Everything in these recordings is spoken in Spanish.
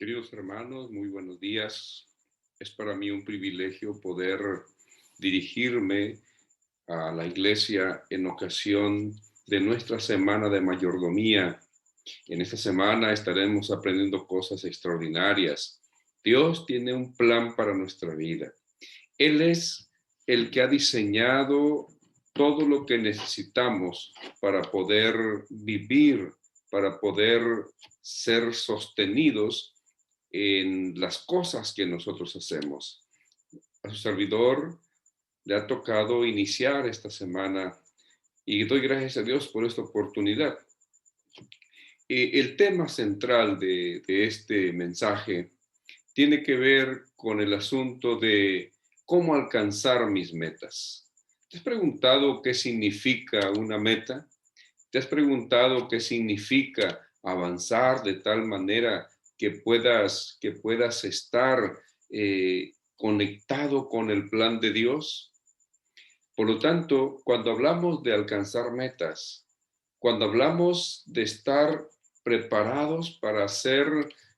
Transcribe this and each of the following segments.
Queridos hermanos, muy buenos días. Es para mí un privilegio poder dirigirme a la iglesia en ocasión de nuestra semana de mayordomía. En esta semana estaremos aprendiendo cosas extraordinarias. Dios tiene un plan para nuestra vida. Él es el que ha diseñado todo lo que necesitamos para poder vivir, para poder ser sostenidos en las cosas que nosotros hacemos. A su servidor le ha tocado iniciar esta semana y doy gracias a Dios por esta oportunidad. El tema central de este mensaje tiene que ver con el asunto de cómo alcanzar mis metas. ¿Te has preguntado qué significa una meta? ¿Te has preguntado qué significa avanzar de tal manera que puedas estar conectado con el plan de Dios? Por lo tanto, cuando hablamos de alcanzar metas, cuando hablamos de estar preparados para hacer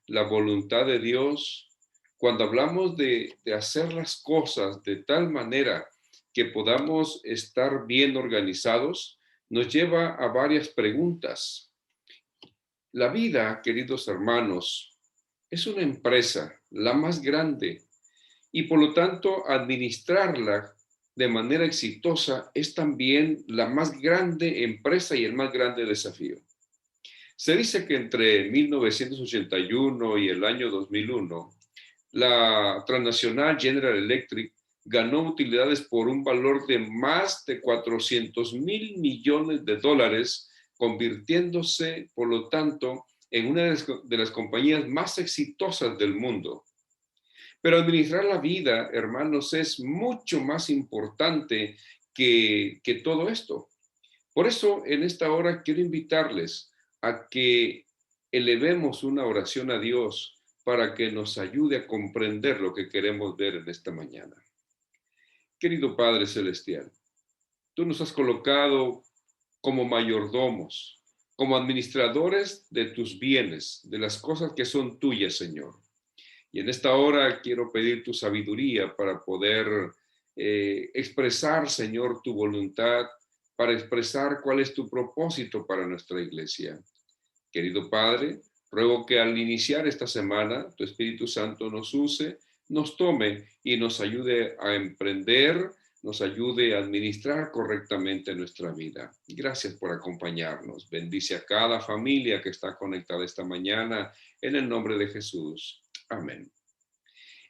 la voluntad de Dios, cuando hablamos de hacer las cosas de tal manera que podamos estar bien organizados, nos lleva a varias preguntas. La vida, queridos hermanos, es una empresa, la más grande, y por lo tanto administrarla de manera exitosa es también la más grande empresa y el más grande desafío. Se dice que entre 1981 y el año 2001, la transnacional General Electric ganó utilidades por un valor de más de 400 mil millones de dólares, convirtiéndose, por lo tanto, en una de las compañías más exitosas del mundo. Pero administrar la vida, hermanos, es mucho más importante que todo esto. Por eso, en esta hora quiero invitarles a que elevemos una oración a Dios para que nos ayude a comprender lo que queremos ver en esta mañana. Querido Padre Celestial, tú nos has colocado como mayordomos, como administradores de tus bienes, de las cosas que son tuyas, Señor. Y en esta hora quiero pedir tu sabiduría para poder expresar, Señor, tu voluntad, para expresar cuál es tu propósito para nuestra iglesia. Querido Padre, ruego que al iniciar esta semana, tu Espíritu Santo nos use, nos tome y nos ayude a emprender, nos ayude a administrar correctamente nuestra vida. Gracias por acompañarnos. Bendice a cada familia que está conectada esta mañana en el nombre de Jesús. Amén.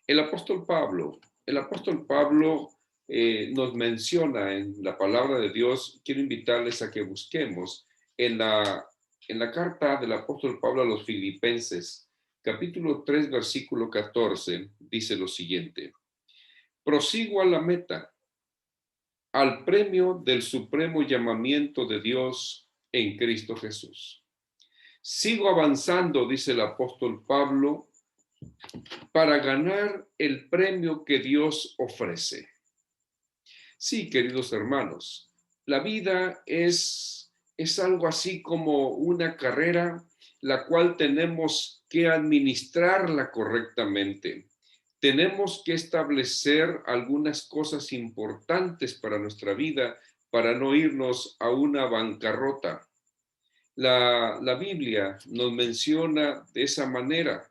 El apóstol Pablo, el apóstol Pablo nos menciona en la palabra de Dios. Quiero invitarles a que busquemos en la carta del apóstol Pablo a los Filipenses, capítulo 3, versículo 14, dice lo siguiente: prosigo a la meta, al premio del supremo llamamiento de Dios en Cristo Jesús. Sigo avanzando, dice el apóstol Pablo, para ganar el premio que Dios ofrece. Sí, queridos hermanos, la vida es algo así como una carrera, la cual tenemos que administrarla correctamente. Tenemos que establecer algunas cosas importantes para nuestra vida para no irnos a una bancarrota. La Biblia nos menciona de esa manera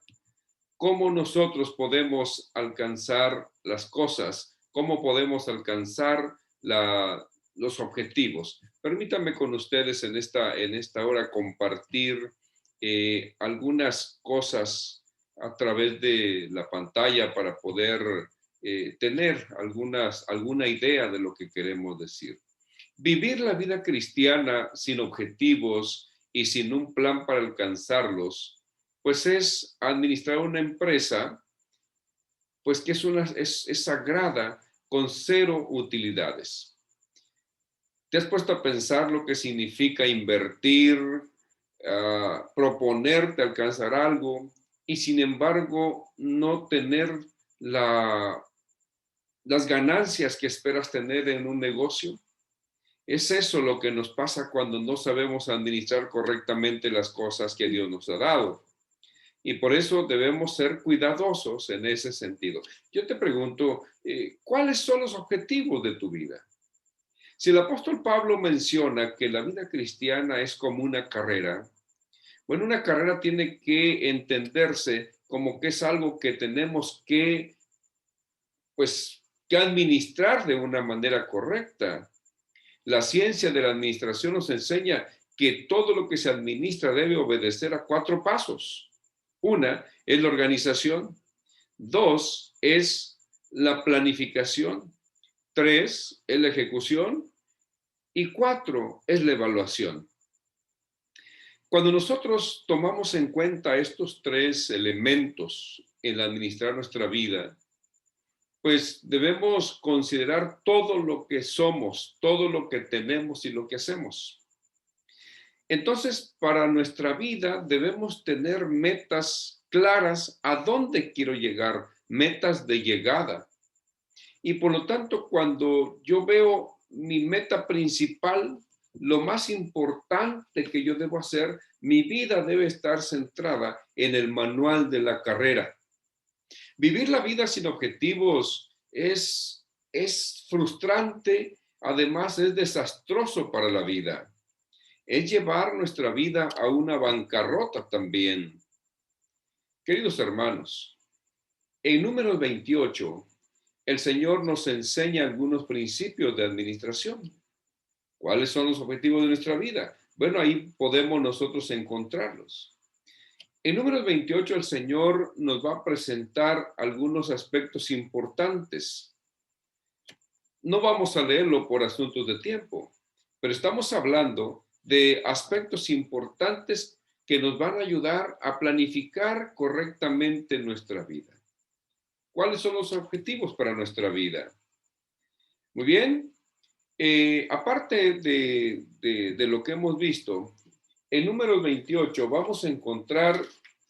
cómo nosotros podemos alcanzar las cosas, cómo podemos alcanzar los objetivos. Permítanme con ustedes en esta hora compartir algunas cosas a través de la pantalla para poder tener alguna idea de lo que queremos decir. Vivir la vida cristiana sin objetivos y sin un plan para alcanzarlos, pues es administrar una empresa, pues que es sagrada, con cero utilidades. ¿Te has puesto a pensar lo que significa invertir, proponerte alcanzar algo y sin embargo no tener las ganancias que esperas tener en un negocio? Es eso lo que nos pasa cuando no sabemos administrar correctamente las cosas que Dios nos ha dado. Y por eso debemos ser cuidadosos en ese sentido. Yo te pregunto, ¿cuáles son los objetivos de tu vida? Si el apóstol Pablo menciona que la vida cristiana es como una carrera, bueno, una carrera tiene que entenderse como que es algo que tenemos que, pues, que administrar de una manera correcta. La ciencia de la administración nos enseña que todo lo que se administra debe obedecer a 4 pasos. Una es la organización, 2 es la planificación, 3 es la ejecución y 4 es la evaluación. Cuando nosotros tomamos en cuenta estos 3 elementos en administrar nuestra vida, pues debemos considerar todo lo que somos, todo lo que tenemos y lo que hacemos. Entonces, para nuestra vida debemos tener metas claras a dónde quiero llegar, metas de llegada. Y por lo tanto, cuando yo veo mi meta principal, lo más importante que yo debo hacer, mi vida debe estar centrada en el manual de la carrera. Vivir la vida sin objetivos es frustrante, además es desastroso para la vida. Es llevar nuestra vida a una bancarrota también. Queridos hermanos, en Números 28, el Señor nos enseña algunos principios de administración. ¿Cuáles son los objetivos de nuestra vida? Bueno, ahí podemos nosotros encontrarlos. En Números 28, el Señor nos va a presentar algunos aspectos importantes. No vamos a leerlo por asuntos de tiempo, pero estamos hablando de aspectos importantes que nos van a ayudar a planificar correctamente nuestra vida. ¿Cuáles son los objetivos para nuestra vida? Muy bien, aparte de lo que hemos visto, en Números 28 vamos a encontrar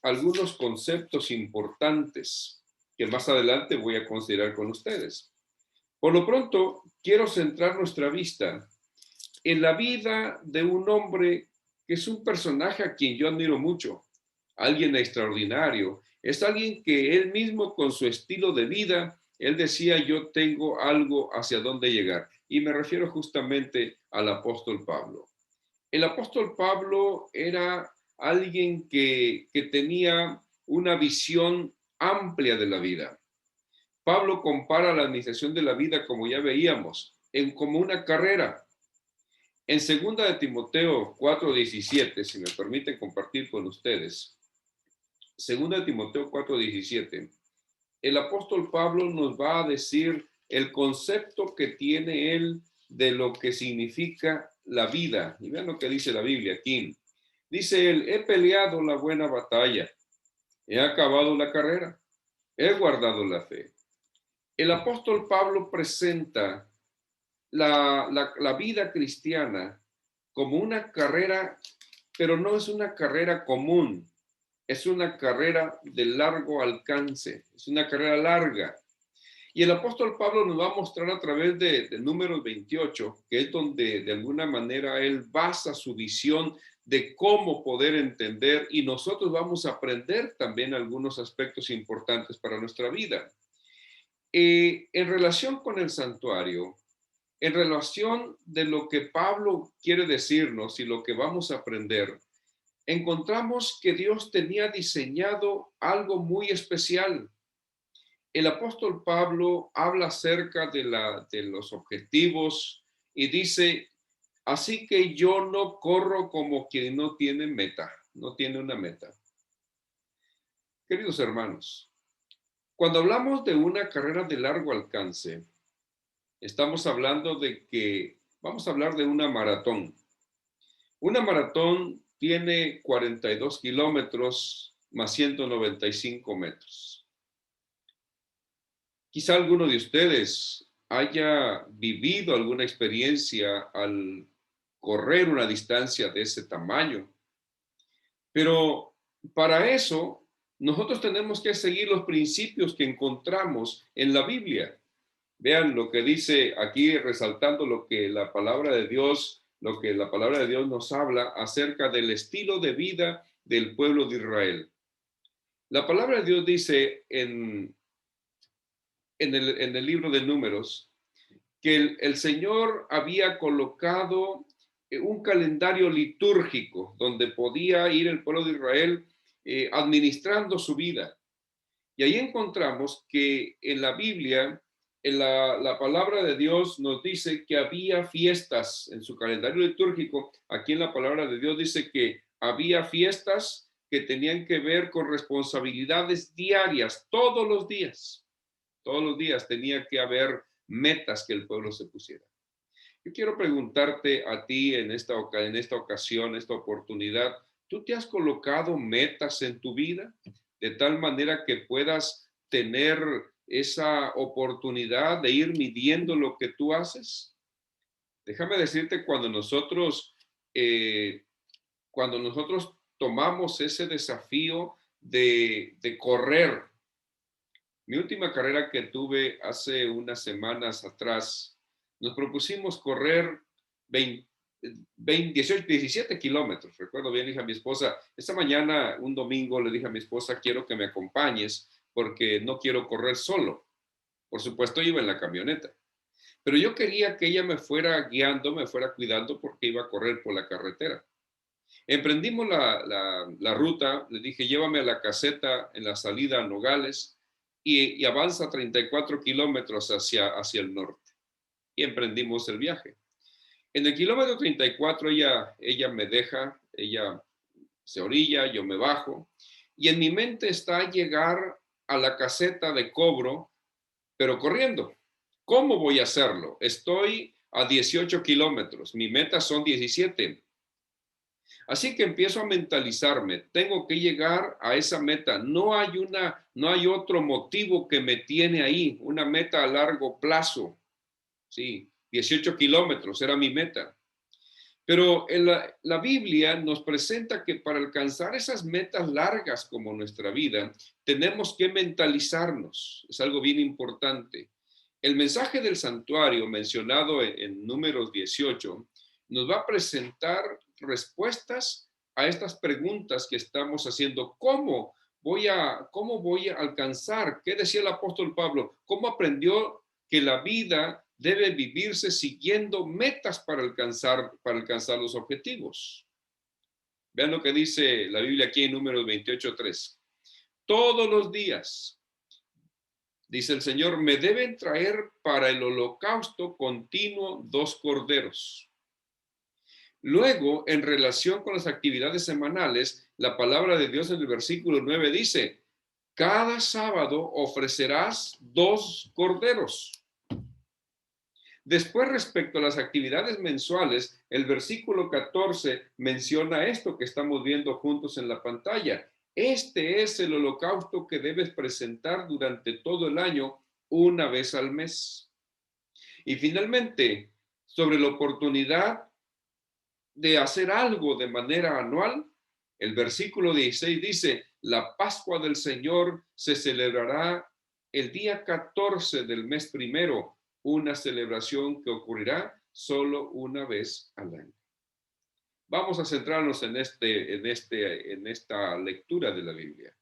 algunos conceptos importantes que más adelante voy a considerar con ustedes. Por lo pronto, quiero centrar nuestra vista en la vida de un hombre que es un personaje a quien yo admiro mucho, alguien extraordinario. Es alguien que él mismo con su estilo de vida, él decía, yo tengo algo hacia dónde llegar. Y me refiero justamente al apóstol Pablo. El apóstol Pablo era alguien que tenía una visión amplia de la vida. Pablo compara la administración de la vida, como ya veíamos, como una carrera. En 2 de Timoteo 4:17, si me permiten compartir con ustedes, 2 de Timoteo 4:17, el apóstol Pablo nos va a decir el concepto que tiene él de lo que significa la vida. Y vean lo que dice la Biblia aquí. Dice él, he peleado la buena batalla, he acabado la carrera, he guardado la fe. El apóstol Pablo presenta la vida cristiana como una carrera, pero no es una carrera común, es una carrera de largo alcance, es una carrera larga. Y el apóstol Pablo nos va a mostrar a través de Números 28, que es donde de alguna manera él basa su visión de cómo poder entender, y nosotros vamos a aprender también algunos aspectos importantes para nuestra vida. En relación con el santuario, en relación de lo que Pablo quiere decirnos y lo que vamos a aprender, encontramos que Dios tenía diseñado algo muy especial. El apóstol Pablo habla acerca de los objetivos y dice, así que yo no corro como quien no tiene meta, no tiene una meta. Queridos hermanos, cuando hablamos de una carrera de largo alcance, estamos hablando de que vamos a hablar de una maratón. Una maratón tiene 42 kilómetros más 195 metros. Quizá alguno de ustedes haya vivido alguna experiencia al correr una distancia de ese tamaño, pero para eso nosotros tenemos que seguir los principios que encontramos en la Biblia. Vean lo que dice aquí, resaltando lo que la palabra de Dios, lo que la palabra de Dios nos habla acerca del estilo de vida del pueblo de Israel. La palabra de Dios dice en el libro de Números que el Señor había colocado un calendario litúrgico donde podía ir el pueblo de Israel administrando su vida. Y ahí encontramos que en la Biblia, en la palabra de Dios nos dice que había fiestas en su calendario litúrgico. Aquí en la palabra de Dios dice que había fiestas que tenían que ver con responsabilidades diarias, todos los días tenía que haber metas que el pueblo se pusiera. Yo quiero preguntarte a ti en esta ocasión, esta oportunidad, ¿tú te has colocado metas en tu vida de tal manera que puedas tener esa oportunidad de ir midiendo lo que tú haces? Déjame decirte, cuando nosotros tomamos ese desafío de correr, mi última carrera que tuve hace unas semanas atrás, nos propusimos correr 18, 17 kilómetros. Recuerdo bien, le dije a mi esposa, esta mañana, un domingo, le dije a mi esposa, quiero que me acompañes porque no quiero correr solo. Por supuesto, iba en la camioneta, pero yo quería que ella me fuera guiando, me fuera cuidando porque iba a correr por la carretera. Emprendimos la ruta, le dije, llévame a la caseta en la salida a Nogales y avanza 34 kilómetros hacia el norte. Y emprendimos el viaje. En el kilómetro 34 ella me deja, ella se orilla, yo me bajo y en mi mente está llegar a la caseta de cobro, pero corriendo. ¿Cómo voy a hacerlo? Estoy a 18 kilómetros, mi meta son 17. Así que empiezo a mentalizarme, tengo que llegar a esa meta. No hay otro motivo que me tiene ahí, una meta a largo plazo. Sí, 18 kilómetros era mi meta. Pero en la Biblia nos presenta que para alcanzar esas metas largas como nuestra vida, tenemos que mentalizarnos. Es algo bien importante. El mensaje del santuario mencionado en Números 18 nos va a presentar respuestas a estas preguntas que estamos haciendo. Cómo voy a alcanzar? ¿Qué decía el apóstol Pablo? ¿Cómo aprendió que la vida debe vivirse siguiendo metas para alcanzar los objetivos? Vean lo que dice la Biblia aquí en Números 28:3. Todos los días, dice el Señor, me deben traer para el holocausto continuo 2 corderos. Luego, en relación con las actividades semanales, la palabra de Dios en el versículo 9 dice, cada sábado ofrecerás 2 corderos. Después, respecto a las actividades mensuales, el versículo 14 menciona esto que estamos viendo juntos en la pantalla. Este es el holocausto que debes presentar durante todo el año, una vez al mes. Y finalmente, sobre la oportunidad de hacer algo de manera anual, el versículo 16 dice, la Pascua del Señor se celebrará el día 14 del mes primero, una celebración que ocurrirá solo una vez al año. Vamos a centrarnos en esta lectura de la Biblia.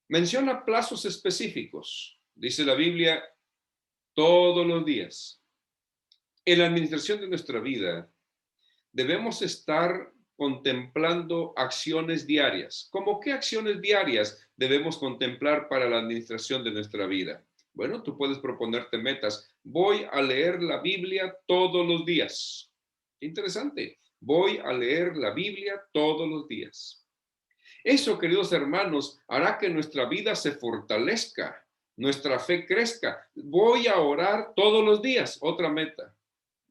Menciona plazos específicos. Dice la Biblia, todos los días. En la administración de nuestra vida, debemos estar contemplando acciones diarias. ¿Cómo qué acciones diarias debemos contemplar para la administración de nuestra vida? Bueno, tú puedes proponerte metas. Voy a leer la Biblia todos los días. Interesante. Voy a leer la Biblia todos los días. Eso, queridos hermanos, hará que nuestra vida se fortalezca, nuestra fe crezca. Voy a orar todos los días. Otra meta.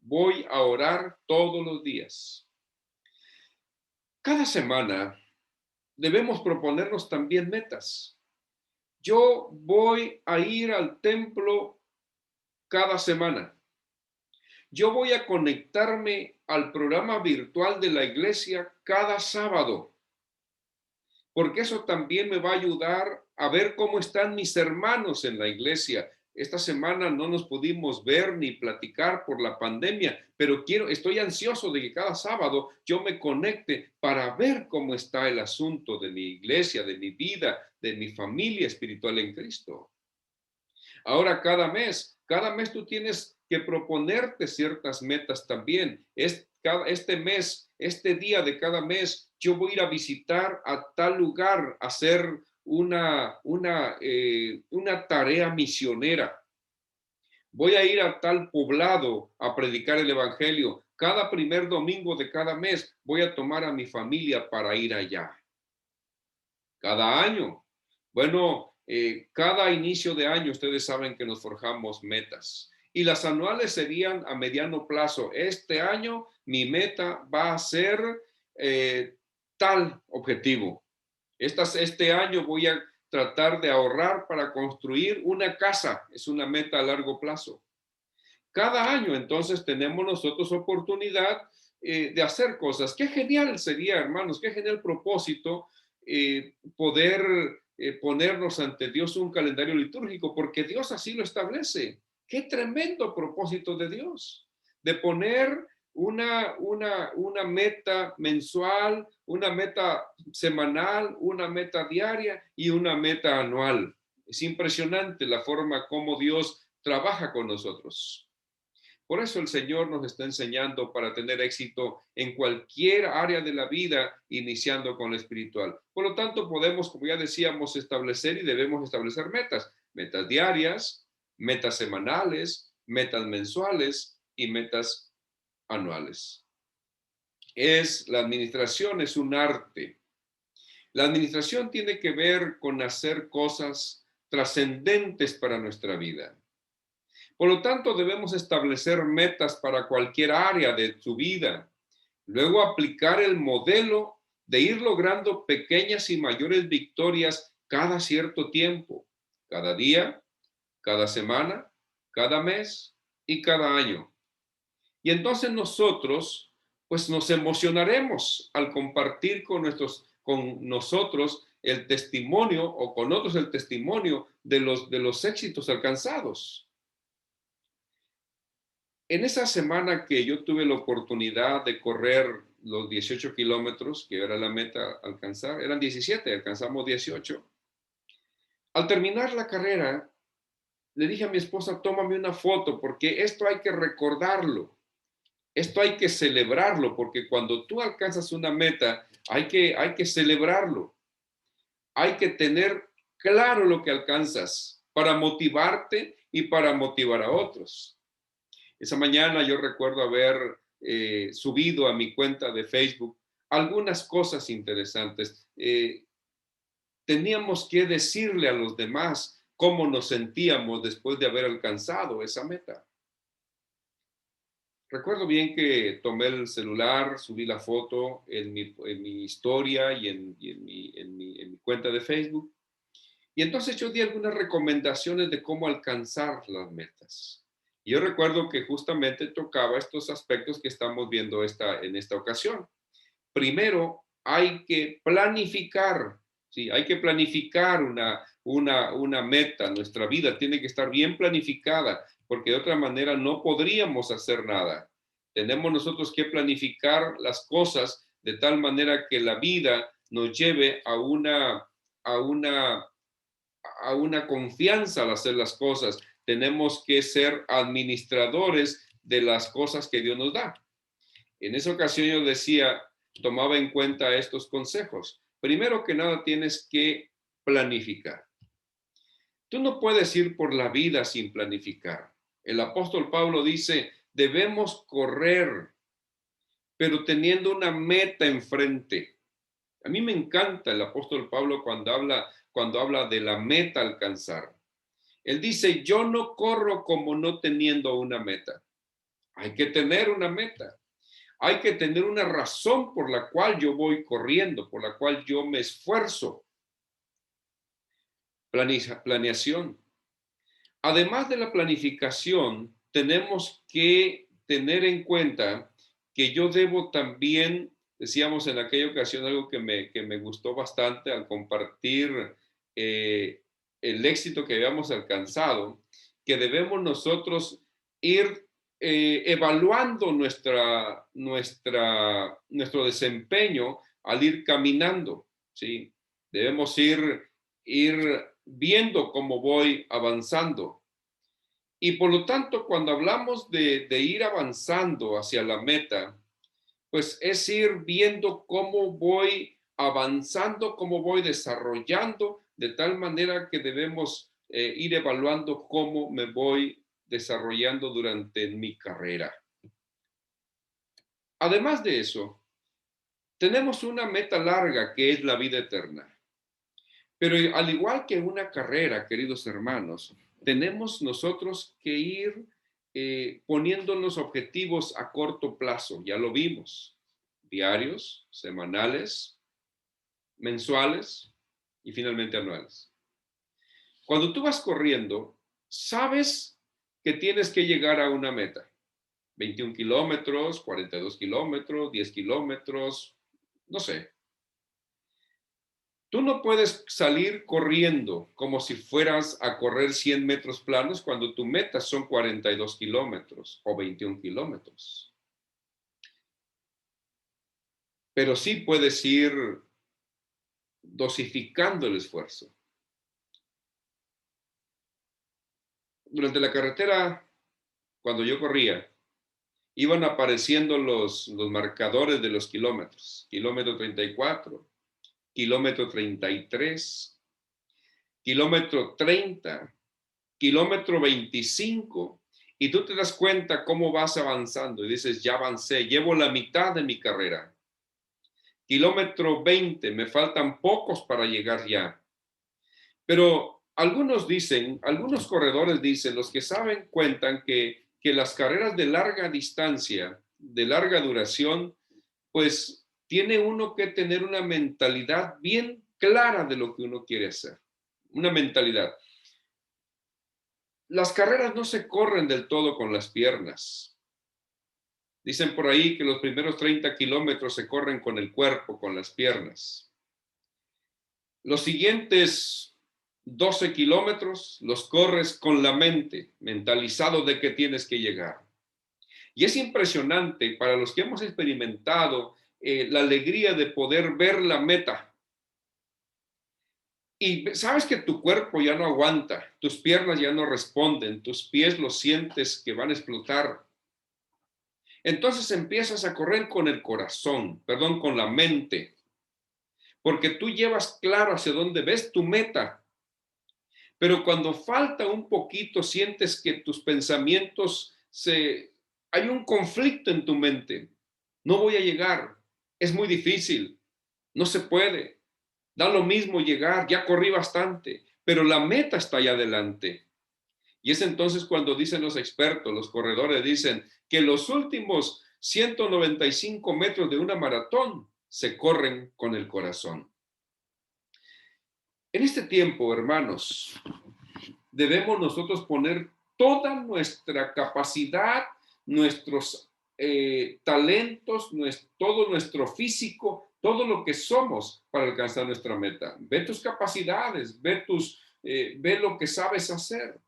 Voy a orar todos los días. Cada semana debemos proponernos también metas. Yo voy a ir al templo cada semana. Yo voy a conectarme al programa virtual de la iglesia cada sábado, porque eso también me va a ayudar a ver cómo están mis hermanos en la iglesia, esta semana no nos pudimos ver ni platicar por la pandemia, pero estoy ansioso de que cada sábado yo me conecte para ver cómo está el asunto de mi iglesia, de mi vida, de mi familia espiritual en Cristo. Ahora, cada mes tú tienes que proponerte ciertas metas también. Este mes, este día de cada mes, yo voy a ir a visitar a tal lugar, a hacer una tarea misionera. Voy a ir a tal poblado a predicar el evangelio. Cada primer domingo de cada mes voy a tomar a mi familia para ir allá. Cada año. Bueno, cada inicio de año ustedes saben que nos forjamos metas. Y las anuales serían a mediano plazo. Este año mi meta va a ser tal objetivo. Este año voy a tratar de ahorrar para construir una casa. Es una meta a largo plazo. Cada año entonces tenemos nosotros oportunidad de hacer cosas. Qué genial sería, hermanos, qué genial propósito poder ponernos ante Dios un calendario litúrgico, porque Dios así lo establece. Qué tremendo propósito de Dios, de poner una meta mensual, una meta semanal, una meta diaria y una meta anual. Es impresionante la forma como Dios trabaja con nosotros. Por eso el Señor nos está enseñando para tener éxito en cualquier área de la vida, iniciando con lo espiritual. Por lo tanto, podemos, como ya decíamos, establecer y debemos establecer metas diarias, metas semanales, metas mensuales y metas anuales. La administración es un arte. La administración tiene que ver con hacer cosas trascendentes para nuestra vida. Por lo tanto, debemos establecer metas para cualquier área de su vida. Luego aplicar el modelo de ir logrando pequeñas y mayores victorias cada cierto tiempo, cada día, cada semana, cada mes y cada año. Y entonces nosotros, pues nos emocionaremos al compartir con nosotros el testimonio o con otros el testimonio de los éxitos alcanzados. En esa semana que yo tuve la oportunidad de correr los 18 kilómetros, que era la meta alcanzar, eran 17, alcanzamos 18. Al terminar la carrera, le dije a mi esposa, tómame una foto, porque esto hay que recordarlo, esto hay que celebrarlo, porque cuando tú alcanzas una meta, hay que celebrarlo, hay que tener claro lo que alcanzas para motivarte y para motivar a otros. Esa mañana yo recuerdo haber subido a mi cuenta de Facebook algunas cosas interesantes. Teníamos que decirle a los demás cómo nos sentíamos después de haber alcanzado esa meta. Recuerdo bien que tomé el celular, subí la foto en mi historia y en mi cuenta de Facebook. Y entonces yo di algunas recomendaciones de cómo alcanzar las metas. Y yo recuerdo que justamente tocaba estos aspectos que estamos viendo en esta ocasión. Primero, hay que planificar, ¿sí? Hay que planificar una meta. Nuestra vida tiene que estar bien planificada, porque de otra manera no podríamos hacer nada. Tenemos nosotros que planificar las cosas de tal manera que la vida nos lleve a una confianza al hacer las cosas. Tenemos que ser administradores de las cosas que Dios nos da. En esa ocasión yo decía, tomaba en cuenta estos consejos. Primero que nada, tienes que planificar. Tú no puedes ir por la vida sin planificar. El apóstol Pablo dice, debemos correr, pero teniendo una meta enfrente. A mí me encanta el apóstol Pablo cuando habla de la meta a alcanzar. Él dice, yo no corro como no teniendo una meta. Hay que tener una meta. Hay que tener una razón por la cual yo voy corriendo, por la cual yo me esfuerzo. Planeación. Además de la planificación, tenemos que tener en cuenta que yo debo también, decíamos en aquella ocasión algo que me gustó bastante al compartir el éxito que habíamos alcanzado, que debemos nosotros ir evaluando nuestro desempeño al ir caminando, ¿sí? Debemos ir viendo cómo voy avanzando. Y por lo tanto, cuando hablamos de ir avanzando hacia la meta, pues es ir viendo cómo voy avanzando, cómo voy desarrollando, de tal manera que debemos ir evaluando cómo me voy desarrollando durante mi carrera. Además de eso, tenemos una meta larga que es la vida eterna. Pero al igual que una carrera, queridos hermanos, tenemos nosotros que ir poniéndonos objetivos a corto plazo, ya lo vimos, diarios, semanales, mensuales y finalmente anuales. Cuando tú vas corriendo, sabes que tienes que llegar a una meta. 21 kilómetros, 42 kilómetros, 10 kilómetros, no sé. Tú no puedes salir corriendo como si fueras a correr 100 metros planos cuando tu meta son 42 kilómetros o 21 kilómetros. Pero sí puedes ir dosificando el esfuerzo. Durante la carretera, cuando yo corría, iban apareciendo los marcadores de los kilómetros. Kilómetro 34, kilómetro 33, kilómetro 30, kilómetro 25, y tú te das cuenta cómo vas avanzando y dices, ya avancé, llevo la mitad de mi carrera. Kilómetro 20, me faltan pocos para llegar ya. Pero algunos dicen, algunos corredores dicen, los que saben cuentan que las carreras de larga distancia, de larga duración, pues tiene uno que tener una mentalidad bien clara de lo que uno quiere hacer. Una mentalidad. Las carreras no se corren del todo con las piernas. Dicen por ahí que los primeros 30 kilómetros se corren con el cuerpo, con las piernas. Los siguientes 12 kilómetros los corres con la mente, mentalizado de que tienes que llegar. Y es impresionante para los que hemos experimentado la alegría de poder ver la meta. Y sabes que tu cuerpo ya no aguanta, tus piernas ya no responden, tus pies los sientes que van a explotar. Entonces empiezas a correr con el corazón, perdón, con la mente, porque tú llevas claro hacia dónde ves tu meta. Pero cuando falta un poquito, sientes que tus pensamientos hay un conflicto en tu mente. No voy a llegar, es muy difícil, no se puede. Da lo mismo llegar, ya corrí bastante, pero la meta está allá adelante. Y es entonces cuando dicen los expertos, los corredores dicen que los últimos 195 metros de una maratón se corren con el corazón. En este tiempo, hermanos, debemos nosotros poner toda nuestra capacidad, nuestros talentos, todo nuestro físico, todo lo que somos para alcanzar nuestra meta. Ve tus capacidades, ve lo que sabes hacer.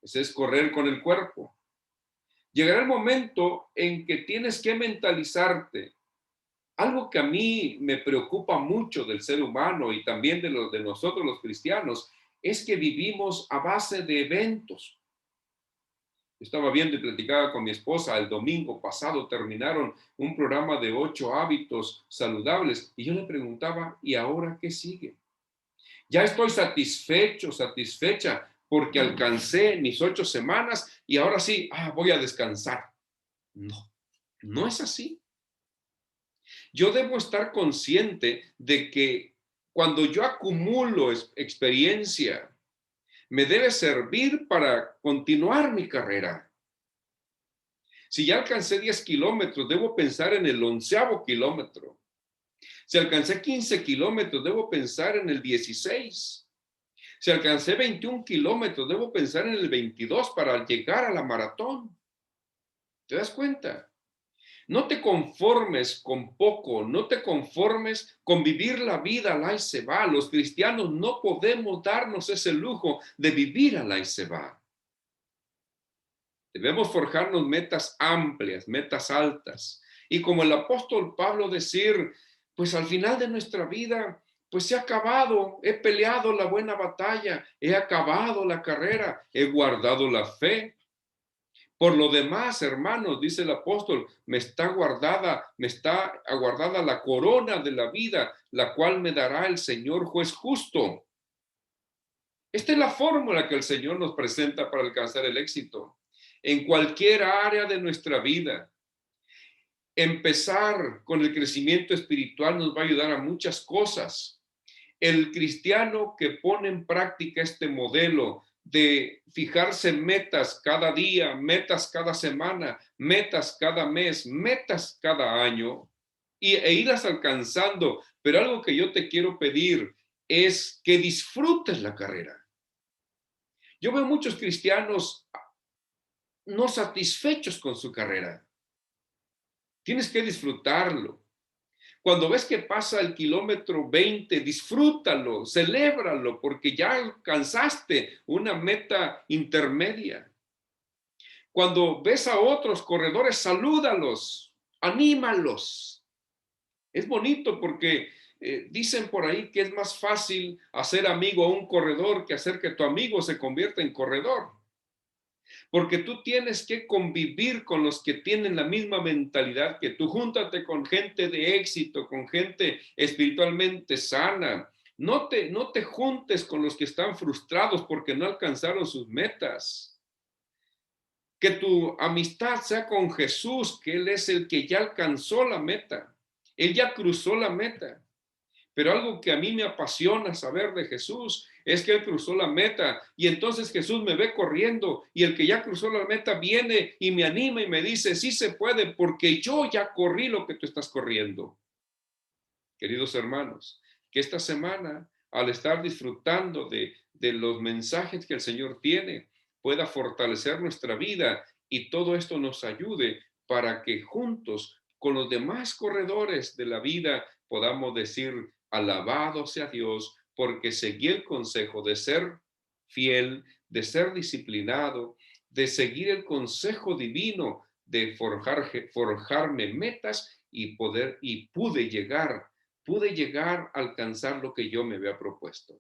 Ese es correr con el cuerpo. Llegará el momento en que tienes que mentalizarte. Algo que a mí me preocupa mucho del ser humano y también de nosotros los cristianos es que vivimos a base de eventos. Estaba viendo y platicaba con mi esposa el domingo pasado, terminaron un programa de 8 hábitos saludables y yo le preguntaba, ¿y ahora qué sigue? Ya estoy satisfecho, satisfecha porque alcancé mis 8 semanas y ahora sí, voy a descansar. No, no es así. Yo debo estar consciente de que cuando yo acumulo experiencia, me debe servir para continuar mi carrera. Si ya alcancé 10 kilómetros, debo pensar en el 11º kilómetro. Si alcancé 15 kilómetros, debo pensar en el 16. Si alcancé 21 kilómetros, debo pensar en el 22 para llegar a la maratón. ¿Te das cuenta? No te conformes con poco, no te conformes con vivir la vida al ahí se va. Los cristianos no podemos darnos ese lujo de vivir al ahí se va. Debemos forjarnos metas amplias, metas altas. Y como el apóstol Pablo decir, pues al final de nuestra vida, pues he acabado, he peleado la buena batalla, he acabado la carrera, he guardado la fe. Por lo demás, hermanos, dice el apóstol, me está aguardada la corona de la vida, la cual me dará el Señor juez justo. Esta es la fórmula que el Señor nos presenta para alcanzar el éxito en cualquier área de nuestra vida. Empezar con el crecimiento espiritual nos va a ayudar a muchas cosas. El cristiano que pone en práctica este modelo de fijarse metas cada día, metas cada semana, metas cada mes, metas cada año e irlas alcanzando. Pero algo que yo te quiero pedir es que disfrutes la carrera. Yo veo muchos cristianos no satisfechos con su carrera. Tienes que disfrutarlo. Cuando ves que pasa el kilómetro 20, disfrútalo, celébralo, porque ya alcanzaste una meta intermedia. Cuando ves a otros corredores, salúdalos, anímalos. Es bonito porque dicen por ahí que es más fácil hacer amigo a un corredor que hacer que tu amigo se convierta en corredor. Porque tú tienes que convivir con los que tienen la misma mentalidad que tú. Júntate con gente de éxito, con gente espiritualmente sana. No te juntes con los que están frustrados porque no alcanzaron sus metas. Que tu amistad sea con Jesús, que Él es el que ya alcanzó la meta. Él ya cruzó la meta. Pero algo que a mí me apasiona saber de Jesús es que Él cruzó la meta y entonces Jesús me ve corriendo y el que ya cruzó la meta viene y me anima y me dice, sí se puede porque yo ya corrí lo que tú estás corriendo. Queridos hermanos, que esta semana al estar disfrutando de los mensajes que el Señor tiene, pueda fortalecer nuestra vida y todo esto nos ayude para que juntos con los demás corredores de la vida podamos decir, alabado sea Dios, porque seguí el consejo de ser fiel, de ser disciplinado, de seguir el consejo divino, de forjarme metas y pude llegar a alcanzar lo que yo me había propuesto.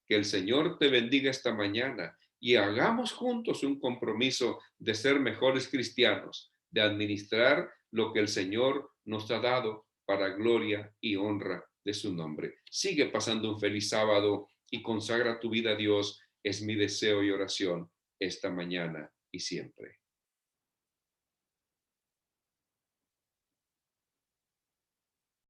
Que el Señor te bendiga esta mañana y hagamos juntos un compromiso de ser mejores cristianos, de administrar lo que el Señor nos ha dado para gloria y honra de su nombre. Sigue pasando un feliz sábado y consagra tu vida a Dios. Es mi deseo y oración esta mañana y siempre.